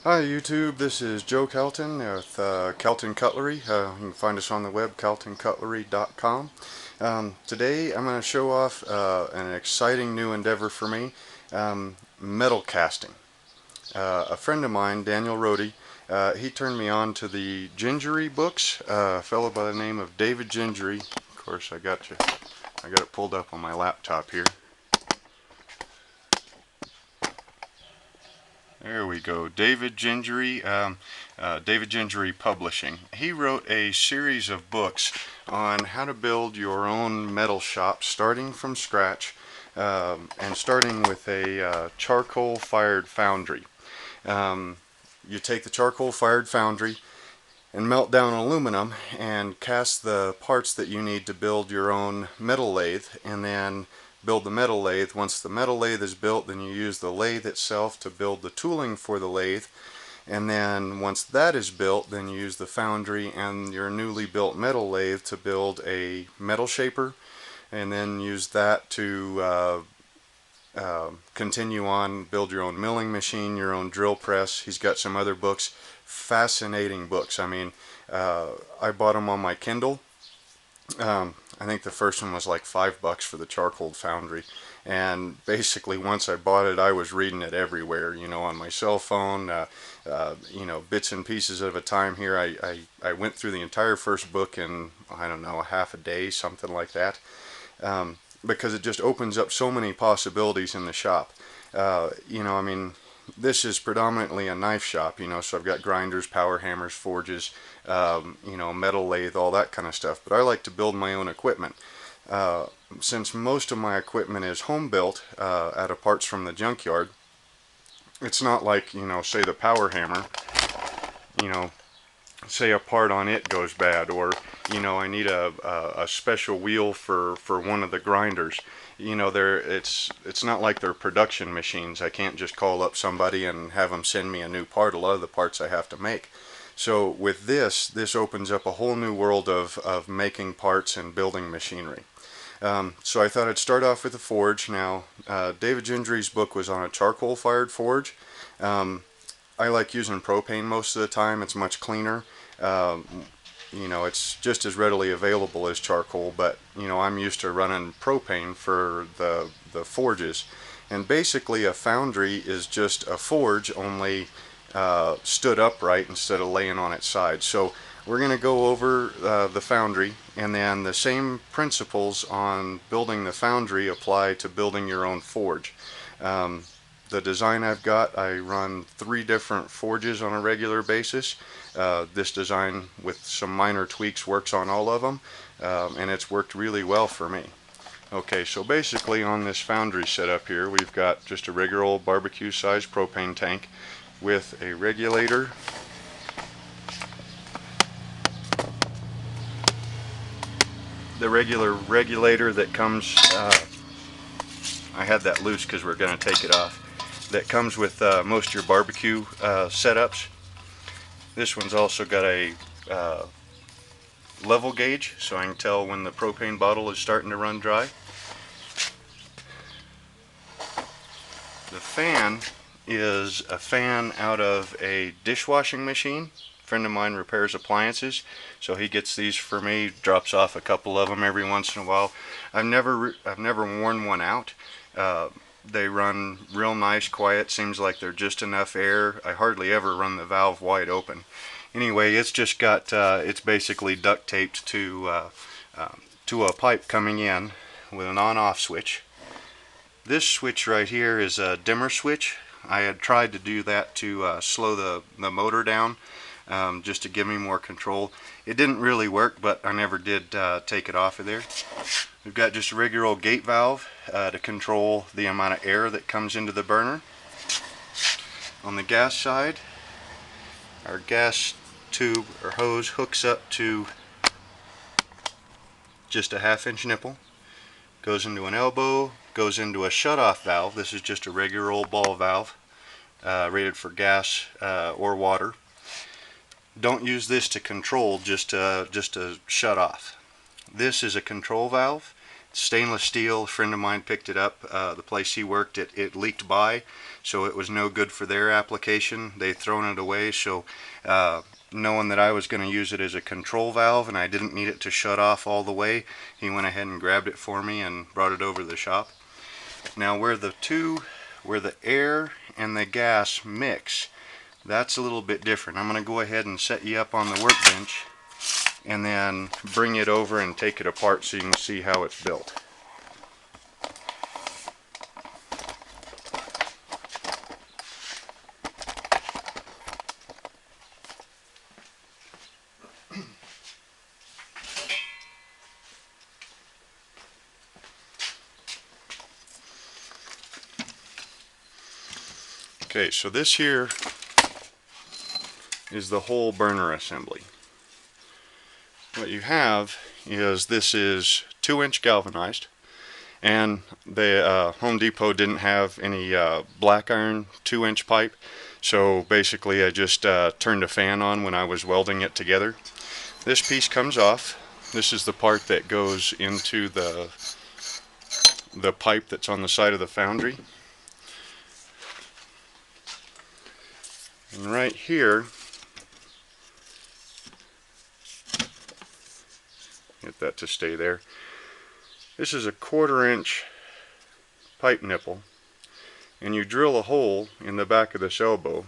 Hi YouTube, this is Joe Calton with Calton Cutlery. You can find us on the web, caltoncutlery.com. Today I'm going to show off an exciting new endeavor for me, metal casting. A friend of mine, Daniel Rohde, he turned me on to the Gingery books, a fellow by the name of David Gingery. Of course, I got it pulled up on my laptop here. There we go. David Gingery, David Gingery Publishing. He wrote a series of books on how to build your own metal shop starting from scratch and starting with a charcoal-fired foundry. You take the charcoal-fired foundry and melt down aluminum and cast the parts that you need to build your own metal lathe, and then build the metal lathe. Once the metal lathe is built, then you use the lathe itself to build the tooling for the lathe, and then once that is built, then you use the foundry and your newly built metal lathe to build a metal shaper, and then use that to continue on, build your own milling machine, your own drill press. He's got some other books, fascinating books. I mean, I bought them on my Kindle. I think the first one was like $5 for the charcoal foundry, and basically once I bought it, I was reading it everywhere, you know, on my cell phone, you know, bits and pieces at a time here. I went through the entire first book in, I don't know, half a day, something like that, because it just opens up so many possibilities in the shop. You know, I mean, this is predominantly a knife shop, you know, so I've got grinders, power hammers, forges, you know, metal lathe, all that kind of stuff. But I like to build my own equipment. Since most of my equipment is home built out of parts from the junkyard, it's not like, you know, say the power hammer, you know, say a part on it goes bad, or you know, I need a special wheel for one of the grinders. You know, it's not like they're production machines. I can't just call up somebody and have them send me a new part. A lot of the parts I have to make. So with this opens up a whole new world of making parts and building machinery. So I thought I'd start off with a forge. Now, David Gingery's book was on a charcoal-fired forge. Um, I like using propane most of the time. It's much cleaner. Um, you know, it's just as readily available as charcoal, but you know, I'm used to running propane for the forges. And basically, a foundry is just a forge, only stood upright instead of laying on its side. So we're going to go over the foundry, and then the same principles on building the foundry apply to building your own forge. Um, the design I've got, I run 3 different forges on a regular basis. This design with some minor tweaks works on all of them, and it's worked really well for me. Okay, so basically on this foundry setup here, we've got just a regular old barbecue sized propane tank with a regulator, the regular regulator that comes, I had that loose because we're going to take it off, that comes with most of your barbecue setups. This one's also got a level gauge, so I can tell when the propane bottle is starting to run dry. The fan is a fan out of a dishwashing machine. A friend of mine repairs appliances, so he gets these for me, drops off a couple of them every once in a while. I've never worn one out. They run real nice, quiet, seems like they're just enough air. I hardly ever run the valve wide open. Anyway, it's just got, it's basically duct taped to a pipe coming in with an on-off switch. This switch right here is a dimmer switch. I had tried to do that to slow the motor down, just to give me more control. It didn't really work, but I never did take it off of there. We've got just a regular old gate valve to control the amount of air that comes into the burner. On the gas side, our gas tube or hose hooks up to just a 1/2 inch nipple, goes into an elbow, goes into a shut-off valve. This is just a regular old ball valve, rated for gas or water. Don't use this to control, just to shut off. This is a control valve. stainless steel. A friend of mine picked it up. The place he worked, it leaked by, so it was no good for their application. They'd thrown it away, so knowing that I was going to use it as a control valve and I didn't need it to shut off all the way, he went ahead and grabbed it for me and brought it over to the shop. Now where the air and the gas mix, that's a little bit different. I'm going to go ahead and set you up on the workbench and then bring it over and take it apart so you can see how it's built. Okay, so this here is the whole burner assembly. What you have is, this is 2-inch galvanized, and the Home Depot didn't have any black iron 2-inch pipe, so basically I just turned a fan on when I was welding it together. This piece comes off. This is the part that goes into the pipe that's on the side of the foundry. And right here, get that to stay there. This is a 1/4-inch pipe nipple, and you drill a hole in the back of this elbow,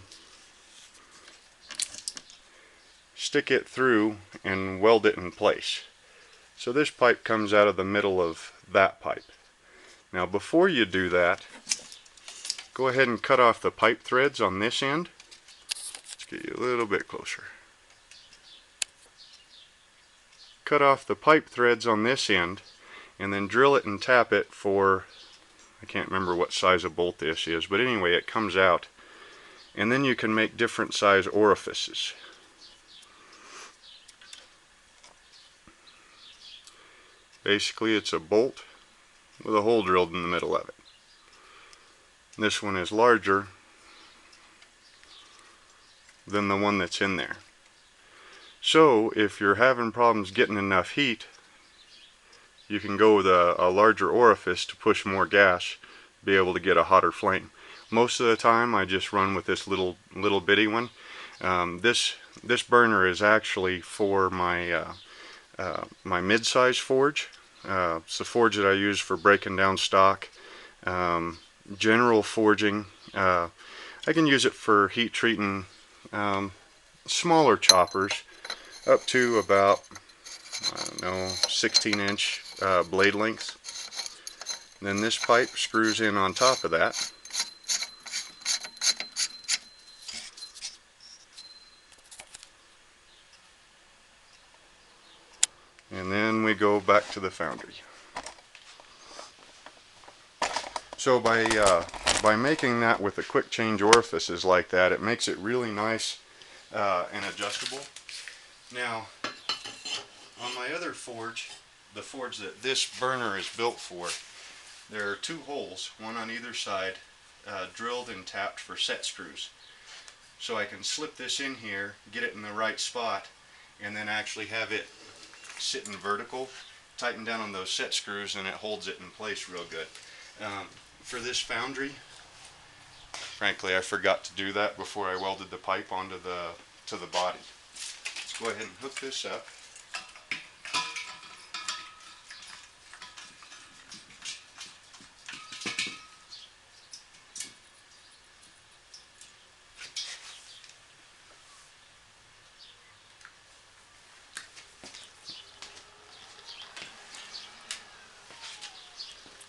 stick it through, and weld it in place. So this pipe comes out of the middle of that pipe. Now before you do that, go ahead and cut off the pipe threads on this end. Let's get you a little bit closer. Cut off the pipe threads on this end and then drill it and tap it for, I can't remember what size of bolt this is, but anyway, it comes out, and then you can make different size orifices. Basically it's a bolt with a hole drilled in the middle of it. This one is larger than the one that's in there. So if you're having problems getting enough heat, you can go with a larger orifice to push more gas, be able to get a hotter flame. Most of the time I just run with this little bitty one. This burner is actually for my my mid-size forge. It's the forge that I use for breaking down stock, general forging. I can use it for heat treating smaller choppers up to about, I don't know, 16-inch blade length. Then this pipe screws in on top of that. And then we go back to the foundry. So by making that with the quick change orifices like that, it makes it really nice and adjustable. Now, on my other forge, the forge that this burner is built for, there are 2 holes, one on either side, drilled and tapped for set screws. So I can slip this in here, get it in the right spot, and then actually have it sitting vertical, tighten down on those set screws, and it holds it in place real good. For this foundry, frankly I forgot to do that before I welded the pipe onto the body. Let's go ahead and hook this up.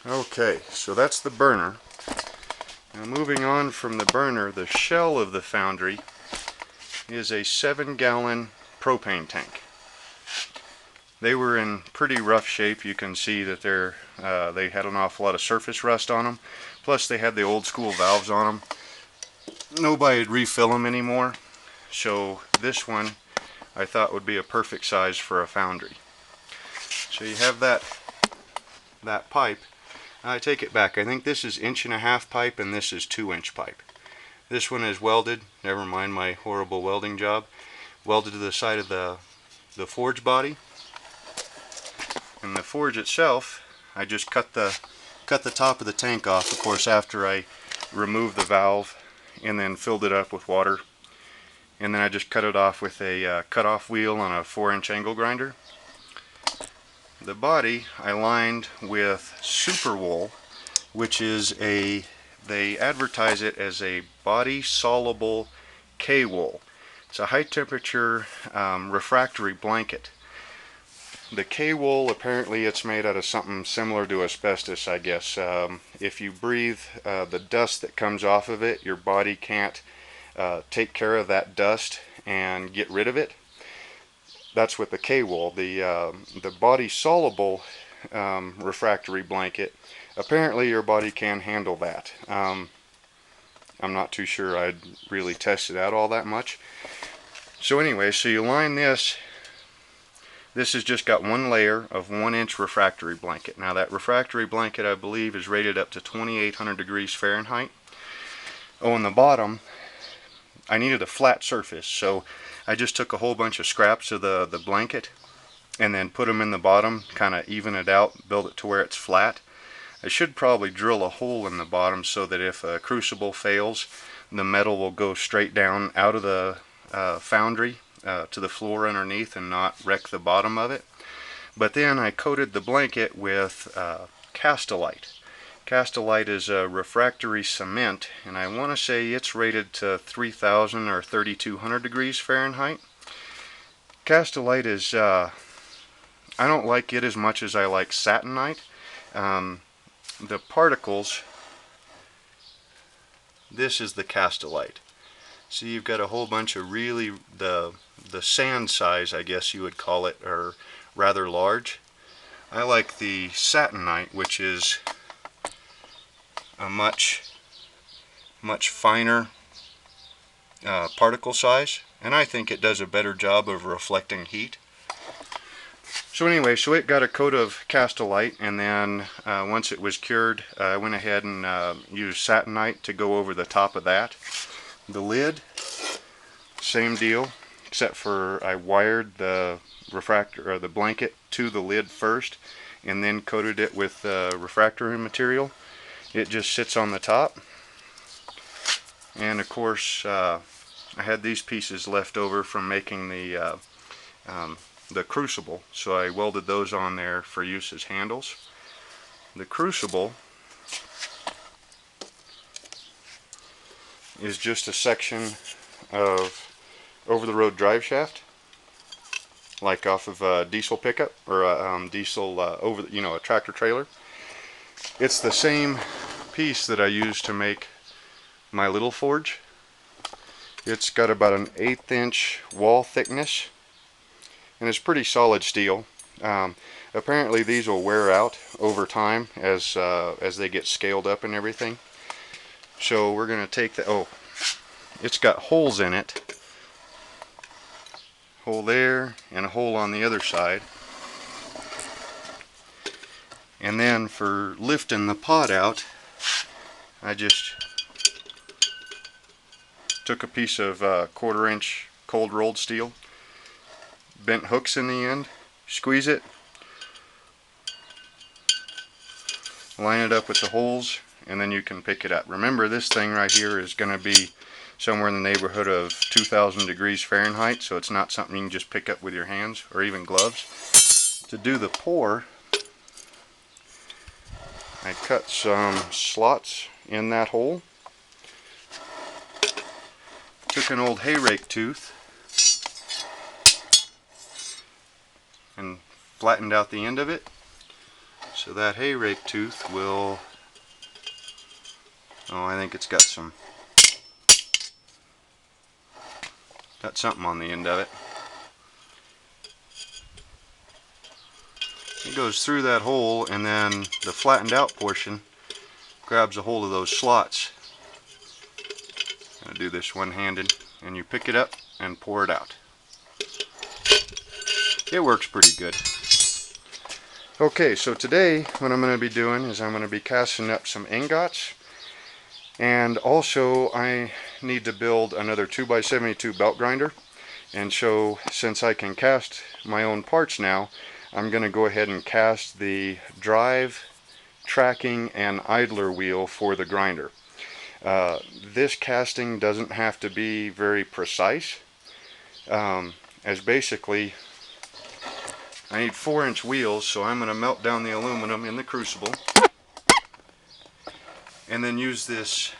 Okay, so that's the burner. Now moving on from the burner, the shell of the foundry is a 7-gallon propane tank. They were in pretty rough shape. You can see that they had an awful lot of surface rust on them. Plus they had the old school valves on them. Nobody would refill them anymore. So this one I thought would be a perfect size for a foundry. So you have that pipe. I take it back. I think this is 1.5-inch pipe and this is 2-inch pipe. This one is welded, never mind my horrible welding job, welded to the side of the forge body. And the forge itself, I just cut the top of the tank off, of course, after I removed the valve and then filled it up with water. And then I just cut it off with a cut-off wheel on a 4-inch angle grinder. The body I lined with super wool, which is they advertise it as a body soluble K-wool. It's a high temperature refractory blanket. The K-wool, apparently it's made out of something similar to asbestos, I guess. If you breathe the dust that comes off of it, your body can't take care of that dust and get rid of it. That's with the K-wool. The body soluble refractory blanket, apparently your body can handle that. I'm not too sure. I'd really tested out all that much. So anyway, so you line this. This has just got one layer of 1-inch refractory blanket. Now that refractory blanket, I believe, is rated up to 2,800 degrees Fahrenheit. Oh, on the bottom, I needed a flat surface, so I just took a whole bunch of scraps of the blanket and then put them in the bottom, kind of even it out, build it to where it's flat. I should probably drill a hole in the bottom so that if a crucible fails, the metal will go straight down out of the foundry to the floor underneath and not wreck the bottom of it. But then I coated the blanket with Castilite. Castilite is a refractory cement, and I want to say it's rated to 3,000 or 3,200 degrees Fahrenheit. Castilite is, I don't like it as much as I like satinite. The particles, this is the Castilite. See, you've got a whole bunch of really, the sand size, I guess you would call it, are rather large. I like the satinite, which is a much finer particle size, and I think it does a better job of reflecting heat. So anyway, so it got a coat of Castilite, and then once it was cured, I went ahead and used satinite to go over the top of that. The lid, same deal, except for I wired the refractor or the blanket to the lid first, and then coated it with refractory material. It just sits on the top, and of course I had these pieces left over from making the Crucible, so I welded those on there for use as handles. The Crucible is just a section of over-the-road drive shaft, like off of a diesel pickup or a diesel a tractor trailer. It's the same piece that I used to make my little forge. It's got about an 1/8 inch wall thickness, and it's pretty solid steel. Apparently these will wear out over time as they get scaled up and everything. So we're going to take the, it's got holes in it. Hole there and a hole on the other side. And then for lifting the pot out, I just took a piece of 1/4 inch cold rolled steel, bent hooks in the end, squeeze it, line it up with the holes, and then you can pick it up. Remember, this thing right here is going to be somewhere in the neighborhood of 2,000 degrees Fahrenheit, so it's not something you can just pick up with your hands or even gloves. To do the pour, I cut some slots in that hole, took an old hay rake tooth and flattened out the end of it, so that hay rake tooth will, I think it's got something on the end of it. It goes through that hole, and then the flattened out portion grabs a hold of those slots. I'm going to do this one-handed, and you pick it up and pour it out. It works pretty good. Okay, so today what I'm going to be doing is I'm going to be casting up some ingots, and also I need to build another 2x72 belt grinder. And so since I can cast my own parts now, I'm going to go ahead and cast the drive, tracking, and idler wheel for the grinder. This casting doesn't have to be very precise, as basically I need 4-inch wheels, so I'm going to melt down the aluminum in the crucible and then use this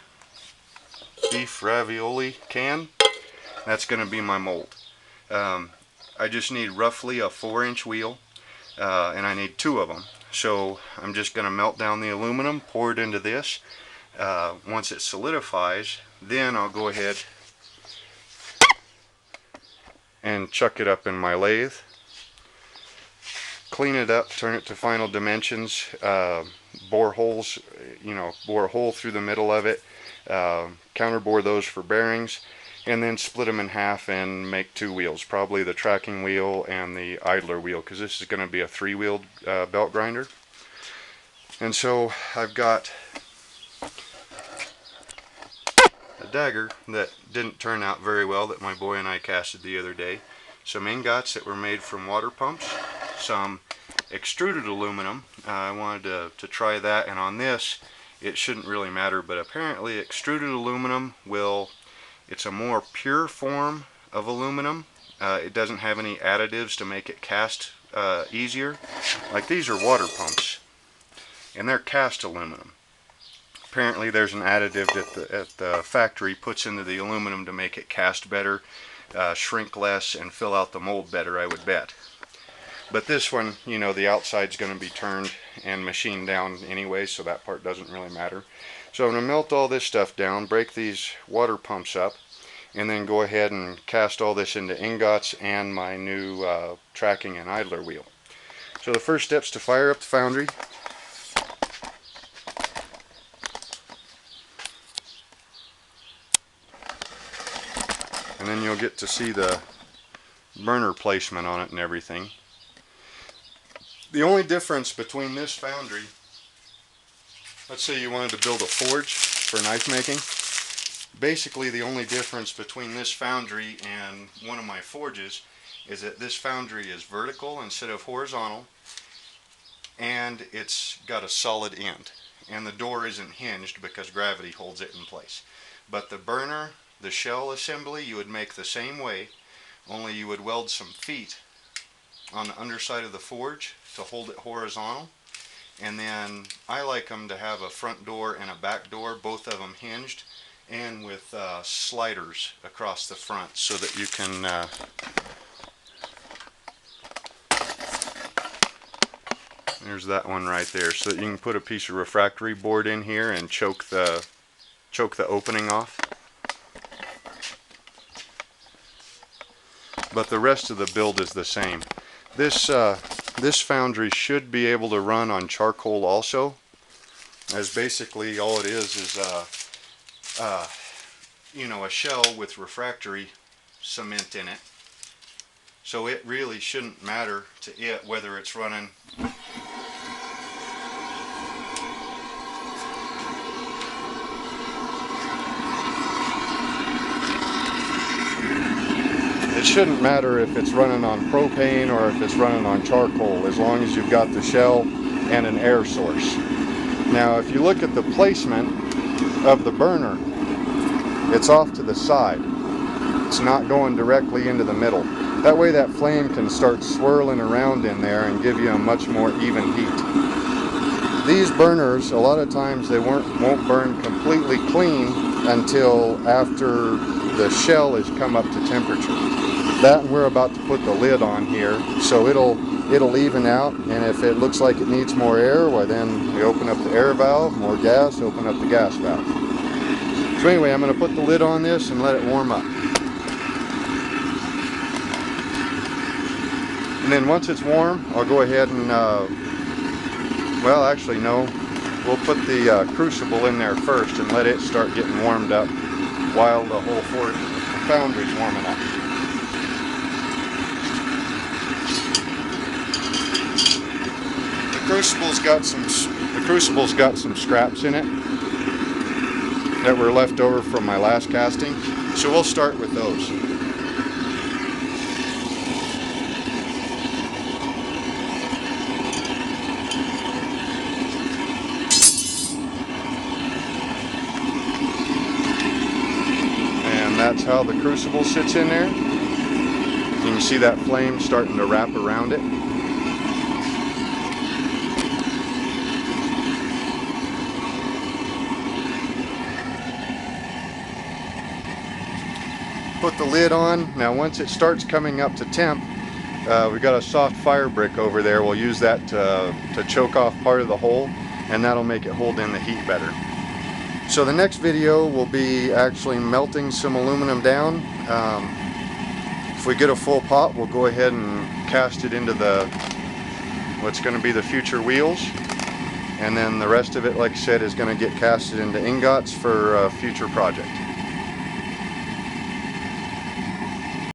beef ravioli can. That's going to be my mold. I just need roughly a 4-inch wheel, and I need 2 of them. So I'm just going to melt down the aluminum, pour it into this. Once it solidifies, then I'll go ahead and chuck it up in my lathe, clean it up, turn it to final dimensions, bore holes, bore a hole through the middle of it, counterbore those for bearings, and then split them in half and make 2 wheels, probably the tracking wheel and the idler wheel, because this is going to be a 3-wheeled belt grinder. And so I've got a dagger that didn't turn out very well that my boy and I casted the other day, some ingots that were made from water pumps, some extruded aluminum. I wanted to try that, and on this it shouldn't really matter, but apparently extruded aluminum it's a more pure form of aluminum. It doesn't have any additives to make it cast easier. Like these are water pumps, and they're cast aluminum. Apparently there's an additive that the factory puts into the aluminum to make it cast better, shrink less, and fill out the mold better, I would bet. But this one, the outside's going to be turned and machined down anyway, so that part doesn't really matter. So I'm going to melt all this stuff down, break these water pumps up, and then go ahead and cast all this into ingots and my new tracking and idler wheel. So the first step's to fire up the foundry. And then you'll get to see the burner placement on it and everything. The only difference between this foundry, let's say you wanted to build a forge for knife making, basically the only difference between this foundry and one of my forges is that this foundry is vertical instead of horizontal, and it's got a solid end, and the door isn't hinged because gravity holds it in place. But the burner, the shell assembly, you would make the same way, only you would weld some feet on the underside of the forge to hold it horizontal. And then I like them to have a front door and a back door, both of them hinged, and with sliders across the front so that you can there's that one right there, so that you can put a piece of refractory board in here and choke the opening off. But the rest of the build is the same. This foundry should be able to run on charcoal also, as basically all it is a shell with refractory cement in it. So it really shouldn't matter to it whether it's running It shouldn't matter if it's running on propane or if it's running on charcoal, as long as you've got the shell and an air source. Now if you look at the placement of the burner, it's off to the side. It's not going directly into the middle. That way that flame can start swirling around in there and give you a much more even heat. These burners, a lot of times they won't burn completely clean until after the shell has come up to temperature. That, and we're about to put the lid on here, so it'll even out, and if it looks like it needs more air, well then we open up the air valve, more gas, open up the gas valve. So anyway, I'm going to put the lid on this and let it warm up. And then once it's warm, I'll go ahead and, well actually no, we'll put the Crucible in there first and let it start getting warmed up while the whole foundry's warming up. The Crucible's got some scraps in it that were left over from my last casting, so we'll start with those. that's how the crucible sits in there. You can see that flame starting to wrap around it. Put the lid on. Now once it starts coming up to temp, we got a soft fire brick over there. We'll use that to choke off part of the hole, and that'll make it hold in the heat better. So the next video will be actually melting some aluminum down. If we get a full pot, we'll go ahead and cast it into what's going to be the future wheels, and then the rest of it, like I said, is going to get casted into ingots for a future project.